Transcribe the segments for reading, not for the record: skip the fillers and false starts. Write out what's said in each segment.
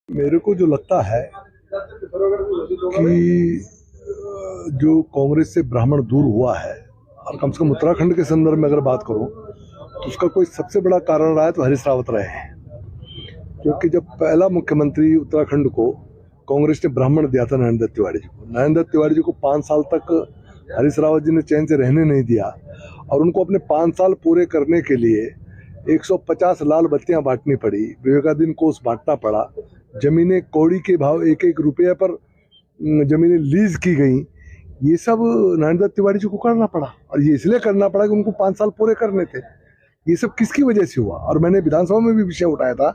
मेरे को जो लगता है कि जो कांग्रेस से ब्राह्मण दूर हुआ है, और कम से कम उत्तराखंड के संदर्भ में अगर बात करूं तो उसका कोई सबसे बड़ा कारण रहा है तो हरीश रावत रहे हैं। क्योंकि जब पहला मुख्यमंत्री उत्तराखंड को कांग्रेस ने ब्राह्मण दिया था नरेंद्र दत्त तिवारी जी को, नरेंद्र दत्त तिवारी जी को 5 साल तक हरीश रावत जी ने चैन से रहने नहीं दिया और उनको अपने 5 साल पूरे करने के लिए 150 लाल बत्तियां बांटनी पड़ी, विवेकाधीन कोष बांटना पड़ा, जमीनें कौड़ी के भाव 1-1 रुपये पर जमीनें लीज की गई। ये सब नरेंद्र दत्त तिवारी जी को करना पड़ा और ये इसलिए करना पड़ा कि उनको 5 साल पूरे करने थे। ये सब किसकी वजह से हुआ? और मैंने विधानसभा में भी विषय उठाया था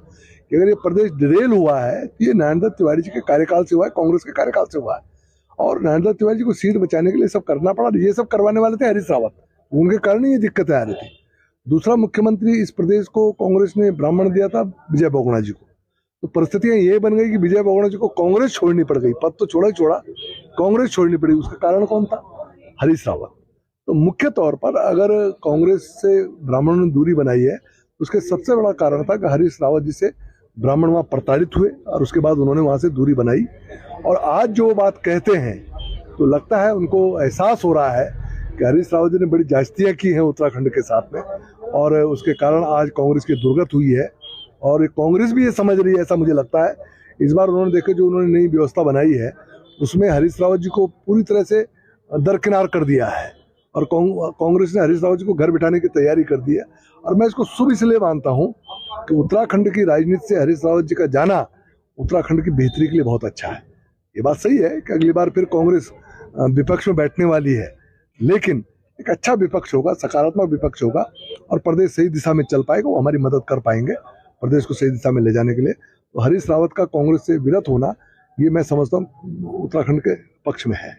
कि अगर ये प्रदेश डिरेल हुआ है तो ये नरेंद्र दत्त तिवारी जी के कार्यकाल से हुआ है, कांग्रेस के कार्यकाल से हुआ है। और नरेंद्र दत्त तिवारी जी को सीट बचाने के लिए सब करना पड़ा। ये सब करवाने वाले थे हरीश रावत, उनके कारण ये दिक्कतें आ रही थी। दूसरा मुख्यमंत्री इस प्रदेश को कांग्रेस ने ब्राह्मण दिया था विजय बहुगुणा जी को, तो परिस्थितियां ये बन गई कि विजय बहुगुणा जी को कांग्रेस छोड़नी पड़ गई। पद तो छोड़ा ही छोड़ा, कांग्रेस छोड़नी पड़ी। उसका कारण कौन था? हरीश रावत। तो मुख्य तौर पर अगर कांग्रेस से ब्राह्मणों ने दूरी बनाई है तो उसके सबसे बड़ा कारण था कि हरीश रावत जी से ब्राह्मण वहां प्रताड़ित हुए और उसके बाद उन्होंने वहां से दूरी बनाई। और आज जो बात कहते हैं तो लगता है उनको एहसास हो रहा है कि हरीश रावत जी ने बड़ी जास्तियां की हैं उत्तराखंड के साथ में, और उसके कारण आज कांग्रेस की दुर्गत हुई है। और कांग्रेस भी ये समझ रही है, ऐसा मुझे लगता है। इस बार उन्होंने देखे जो उन्होंने नई व्यवस्था बनाई है उसमें हरीश रावत जी को पूरी तरह से दरकिनार कर दिया है और कांग्रेस ने हरीश रावत जी को घर बिठाने की तैयारी कर दी है। और मैं इसको शुभ इसलिए मानता हूँ कि उत्तराखंड की राजनीति से हरीश रावत जी का जाना उत्तराखंड की बेहतरी के लिए बहुत अच्छा है। ये बात सही है कि अगली बार फिर कांग्रेस विपक्ष में बैठने वाली है, लेकिन एक अच्छा विपक्ष होगा, सकारात्मक विपक्ष होगा और प्रदेश सही दिशा में चल पाएगा। वो हमारी मदद कर पाएंगे प्रदेश को सही दिशा में ले जाने के लिए। तो हरीश रावत का कांग्रेस से विरत होना, ये मैं समझता हूँ उत्तराखंड के पक्ष में है।